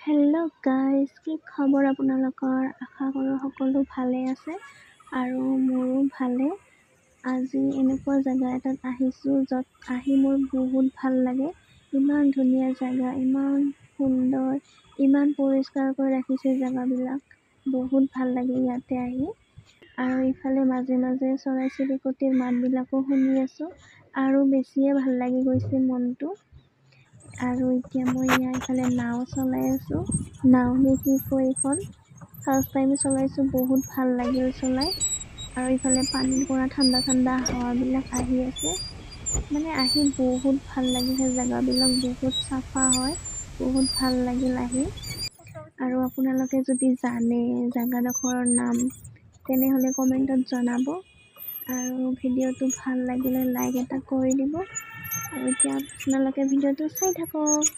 Hello' guys, কি খবৰ আপোনালোকৰ? আশা কৰোঁ সকলো ভালে আছে আৰু মোৰো ভালে। আজি এনেকুৱা জেগা এটাত আহিছোঁ য'ত আহি মোৰ বহুত ভাল লাগে। ইমান ধুনীয়া জেগা, ইমান সুন্দৰ, ইমান পৰিষ্কাৰকৈ ৰাখিছে জেগাবিলাক। বহুত ভাল লাগে ইয়াতে আহি। আৰু ইফালে মাজে মাজে চৰাই চিৰিকটিৰ মাতবিলাকো শুনি আছোঁ আৰু বেছিয়ে ভাল লাগি গৈছে মনটো। আৰু এতিয়া মই ইফালে নাও চলাই আছোঁ। নাও নে কি কয় এইখন, ফাৰ্ষ্ট টাইম চলাইছোঁ, বহুত ভাল লাগিল চলাই। আৰু ইফালে পানীৰ পৰা ঠাণ্ডা ঠাণ্ডা হাৱাবিলাক আহি আছে। মানে আহি বহুত ভাল লাগিছে, জেগাবিলাক বহুত চাফা হয়, বহুত ভাল লাগিল আহি। আৰু আপোনালোকে যদি জানে জেগাডোখৰৰ নাম তেনেহ'লে কমেণ্টত জনাব। আৰু ভিডিঅ'টো ভাল লাগিলে লাইক এটা কৰি দিব। আৰু এতিয়া আপোনালোকে ভিডিঅ'টো চাই থাকক।